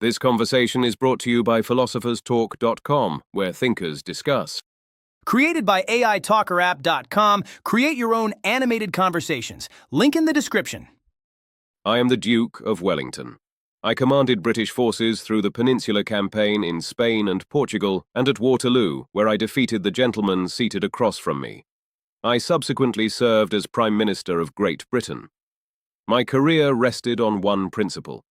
This conversation is brought to you by philosopherstalk.com, where thinkers discuss. Created by AITalkerapp.com, create your own animated conversations. Link in the description. I am the Duke of Wellington. I commanded British forces through the Peninsular Campaign in Spain and Portugal, and at Waterloo, where I defeated the gentleman seated across from me. I subsequently served as Prime Minister of Great Britain. My career rested on one principle.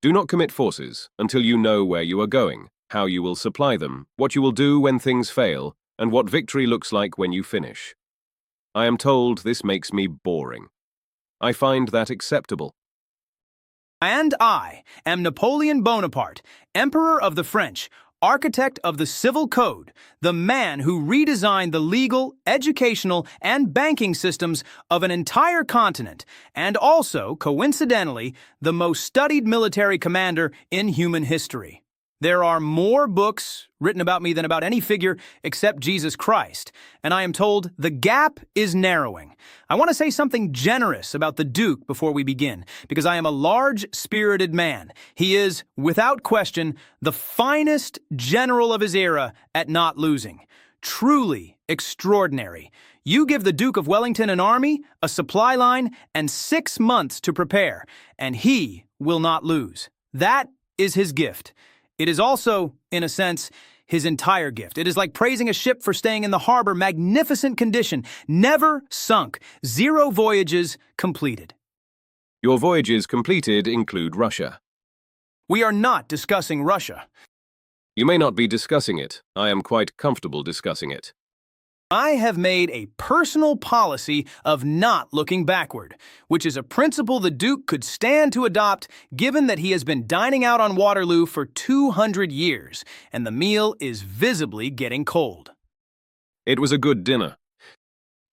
Do not commit forces until you know where you are going, how you will supply them, what you will do when things fail, and what victory looks like when you finish. I am told this makes me boring. I find that acceptable. And I am Napoleon Bonaparte, Emperor of the French, architect of the Civil Code, the man who redesigned the legal, educational, and banking systems of an entire continent, and also, coincidentally, the most studied military commander in human history. There are more books written about me than about any figure except Jesus Christ, and I am told the gap is narrowing. I want to say something generous about the Duke before we begin, because I am a large-spirited man. He is, without question, the finest general of his era at not losing. Truly extraordinary. You give the Duke of Wellington an army, a supply line, and 6 months to prepare, and he will not lose. That is his gift. It is also, in a sense, his entire gift. It is like praising a ship for staying in the harbor, magnificent condition, never sunk, 0 voyages completed. Your voyages completed include Russia. We are not discussing Russia. You may not be discussing it. I am quite comfortable discussing it. I have made a personal policy of not looking backward, which is a principle the Duke could stand to adopt given that he has been dining out on Waterloo for 200 years, and the meal is visibly getting cold. It was a good dinner.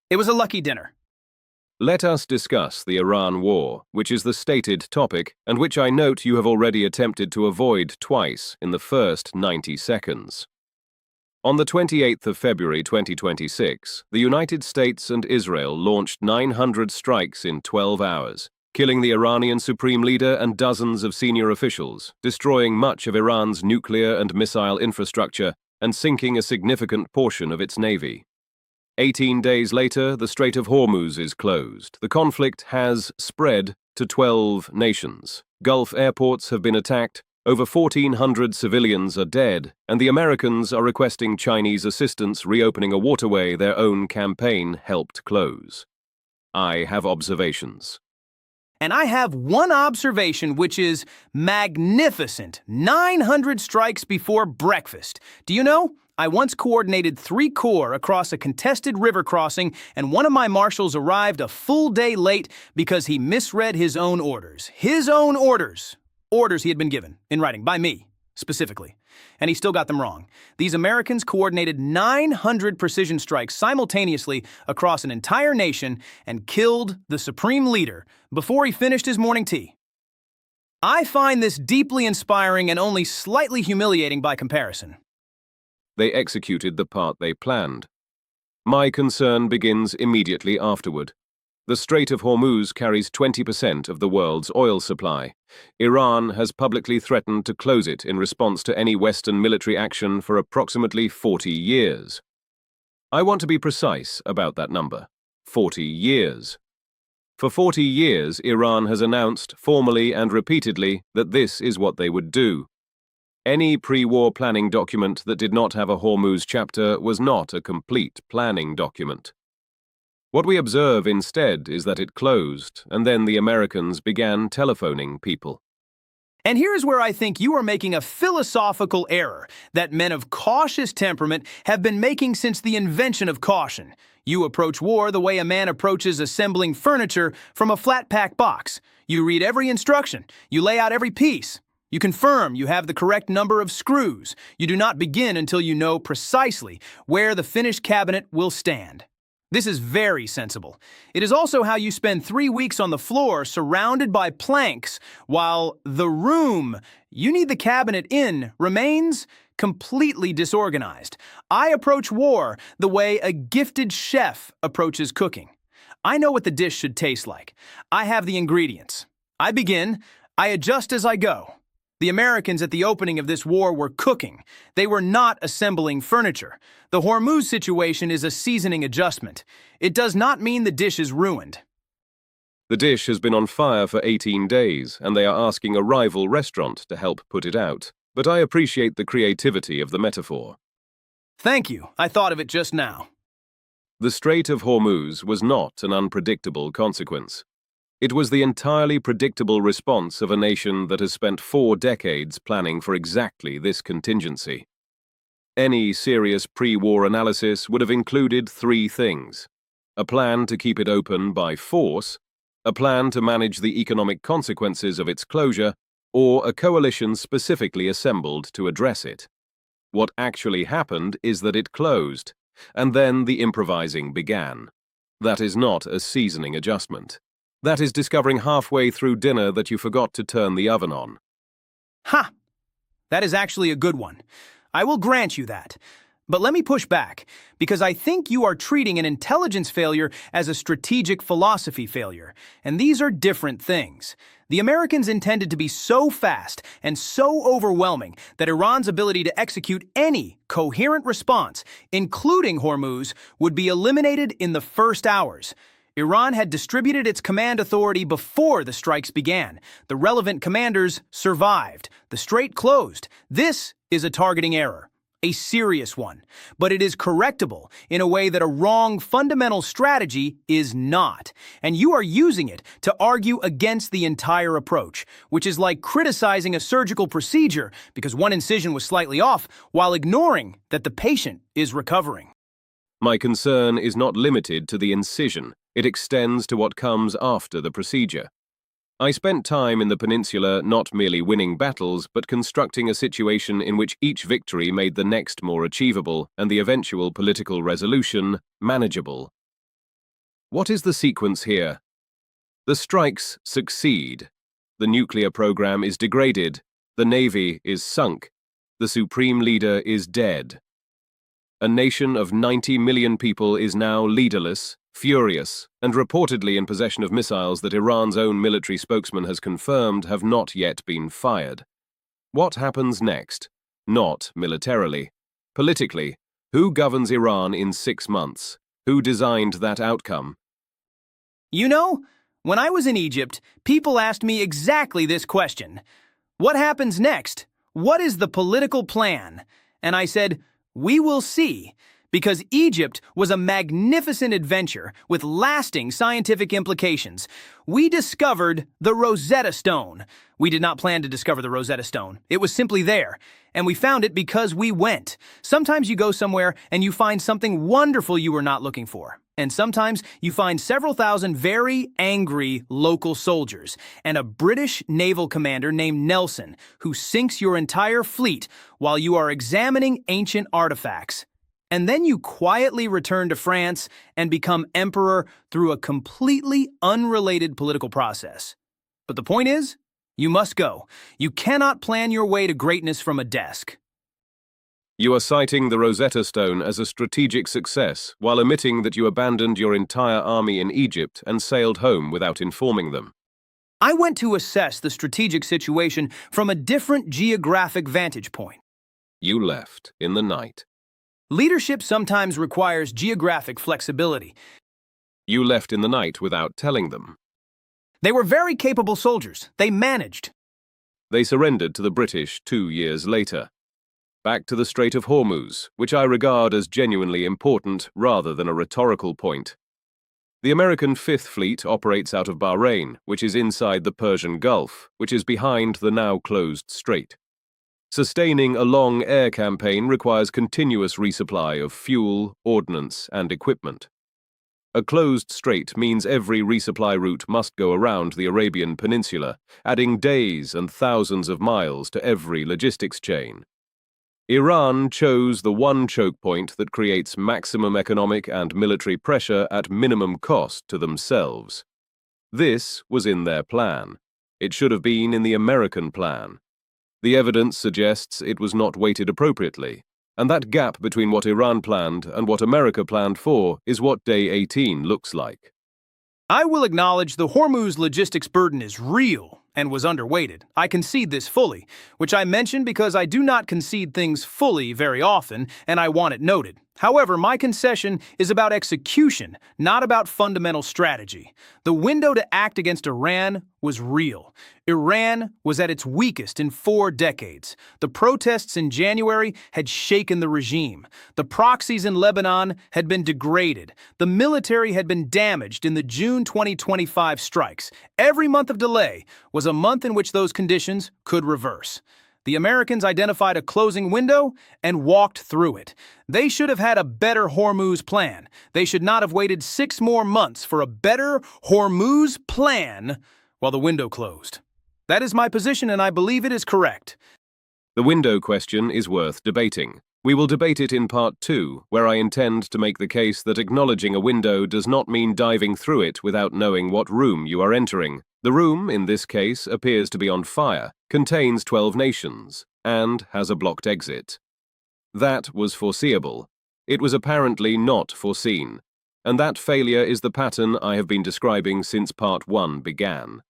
It was a lucky dinner. Let us discuss the Iran war, which is the stated topic, and which I note you have already attempted to avoid twice in the first 90 seconds. On the 28th of February 2026, the United States and Israel launched 900 strikes in 12 hours, killing the Iranian supreme leader and dozens of senior officials, destroying much of Iran's nuclear and missile infrastructure, and sinking a significant portion of its navy. 18 days later, the Strait of Hormuz is closed. The conflict has spread to 12 nations. Gulf airports have been attacked. Over 1,400 civilians are dead, and the Americans are requesting Chinese assistance reopening a waterway their own campaign helped close. I have observations. And I have one observation, which is magnificent. 900 strikes before breakfast. Do you know? I once coordinated 3 corps across a contested river crossing, and one of my marshals arrived a full day late because he misread his own orders. His own orders. Orders he had been given, in writing, by me, specifically. And he still got them wrong. These Americans coordinated 900 precision strikes simultaneously across an entire nation and killed the supreme leader before he finished his morning tea. I find this deeply inspiring and only slightly humiliating by comparison. They executed the part they planned. My concern begins immediately afterward. The Strait of Hormuz carries 20% of the world's oil supply. Iran has publicly threatened to close it in response to any Western military action for approximately 40 years. I want to be precise about that number. 40 years. For 40 years, Iran has announced, formally and repeatedly, that this is what they would do. Any pre-war planning document that did not have a Hormuz chapter was not a complete planning document. What we observe instead is that it closed, and then the Americans began telephoning people. And here is where I think you are making a philosophical error that men of cautious temperament have been making since the invention of caution. You approach war the way a man approaches assembling furniture from a flat-pack box. You read every instruction. You lay out every piece. You confirm you have the correct number of screws. You do not begin until you know precisely where the finished cabinet will stand. This is very sensible. It is also how you spend 3 weeks on the floor surrounded by planks while the room you need the cabinet in remains completely disorganized. I approach war the way a gifted chef approaches cooking. I know what the dish should taste like. I have the ingredients. I begin, I adjust as I go. The Americans at the opening of this war were cooking. They were not assembling furniture. The Hormuz situation is a seasoning adjustment. It does not mean the dish is ruined. The dish has been on fire for 18 days, and they are asking a rival restaurant to help put it out. But I appreciate the creativity of the metaphor. Thank you. I thought of it just now. The Strait of Hormuz was not an unpredictable consequence. It was the entirely predictable response of a nation that has spent 4 decades planning for exactly this contingency. Any serious pre-war analysis would have included 3 things: a plan to keep it open by force, a plan to manage the economic consequences of its closure, or a coalition specifically assembled to address it. What actually happened is that it closed, and then the improvising began. That is not a seasoning adjustment. That is discovering halfway through dinner that you forgot to turn the oven on. Ha! That is actually a good one. I will grant you that. But let me push back, because I think you are treating an intelligence failure as a strategic philosophy failure, and these are different things. The Americans intended to be so fast and so overwhelming that Iran's ability to execute any coherent response, including Hormuz, would be eliminated in the first hours. Iran had distributed its command authority before the strikes began. The relevant commanders survived. The strait closed. This is a targeting error, a serious one, but it is correctable in a way that a wrong fundamental strategy is not. And you are using it to argue against the entire approach, which is like criticizing a surgical procedure because one incision was slightly off while ignoring that the patient is recovering. My concern is not limited to the incision. It extends to what comes after the procedure. I spent time in the peninsula not merely winning battles, but constructing a situation in which each victory made the next more achievable and the eventual political resolution manageable. What is the sequence here? The strikes succeed. The nuclear program is degraded. The navy is sunk. The supreme leader is dead. A nation of 90 million people is now leaderless, furious, and reportedly in possession of missiles that Iran's own military spokesman has confirmed have not yet been fired. What happens next? Not militarily. Politically, who governs Iran in 6 months? Who designed that outcome? You know, when I was in Egypt, people asked me exactly this question. What happens next? What is the political plan? And I said, we will see, because Egypt was a magnificent adventure with lasting scientific implications. We discovered the Rosetta Stone. We did not plan to discover the Rosetta Stone. It was simply there, and we found it because we went. Sometimes you go somewhere and you find something wonderful you were not looking for. And sometimes you find several thousand very angry local soldiers and a British naval commander named Nelson who sinks your entire fleet while you are examining ancient artifacts. And then you quietly return to France and become emperor through a completely unrelated political process. But the point is, you must go. You cannot plan your way to greatness from a desk. You are citing the Rosetta Stone as a strategic success, while admitting that you abandoned your entire army in Egypt and sailed home without informing them. I went to assess the strategic situation from a different geographic vantage point. You left in the night. Leadership sometimes requires geographic flexibility. You left in the night without telling them. They were very capable soldiers. They managed. They surrendered to the British 2 years later. Back to the Strait of Hormuz, which I regard as genuinely important rather than a rhetorical point. The American Fifth Fleet operates out of Bahrain, which is inside the Persian Gulf, which is behind the now closed strait. Sustaining a long air campaign requires continuous resupply of fuel, ordnance, and equipment. A closed strait means every resupply route must go around the Arabian Peninsula, adding days and thousands of miles to every logistics chain. Iran chose the one choke point that creates maximum economic and military pressure at minimum cost to themselves. This was in their plan. It should have been in the American plan. The evidence suggests it was not weighted appropriately, and that gap between what Iran planned and what America planned for is what Day 18 looks like. I will acknowledge the Hormuz logistics burden is real. and was underweighted. I concede this fully, which I mention because I do not concede things fully very often, and I want it noted. However, my concession is about execution, not about fundamental strategy. The window to act against Iran was real. Iran was at its weakest in 4 decades. The protests in January had shaken the regime. The proxies in Lebanon had been degraded. The military had been damaged in the June 2025 strikes. Every month of delay was a month in which those conditions could reverse. The Americans identified a closing window and walked through it. They should have had a better Hormuz plan. They should not have waited 6 more months for a better Hormuz plan while the window closed. That is my position, and I believe it is correct. The window question is worth debating. We will debate it in part 2, where I intend to make the case that acknowledging a window does not mean diving through it without knowing what room you are entering. The room, in this case, appears to be on fire, contains 12 nations, and has a blocked exit. That was foreseeable. It was apparently not foreseen, and that failure is the pattern I have been describing since part 1 began.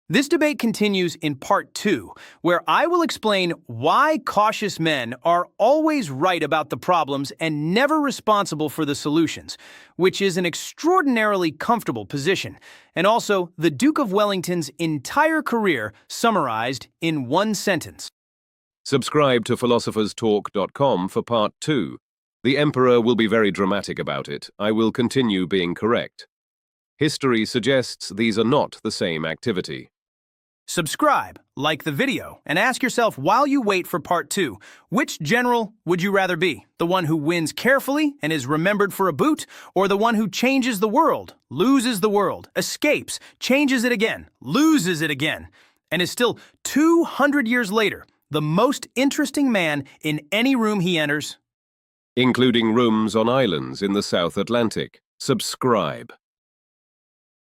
This debate continues in part 2, where I will explain why cautious men are always right about the problems and never responsible for the solutions, which is an extraordinarily comfortable position, and also the Duke of Wellington's entire career summarized in one sentence. Subscribe to philosopherstalk.com for part 2. The Emperor will be very dramatic about it. I will continue being correct. History suggests these are not the same activity. Subscribe, like the video, and ask yourself while you wait for part 2, which general would you rather be? The one who wins carefully and is remembered for a boot, or the one who changes the world, loses the world, escapes, changes it again, loses it again, and is still 200 years later the most interesting man in any room he enters? Including rooms on islands in the South Atlantic. Subscribe.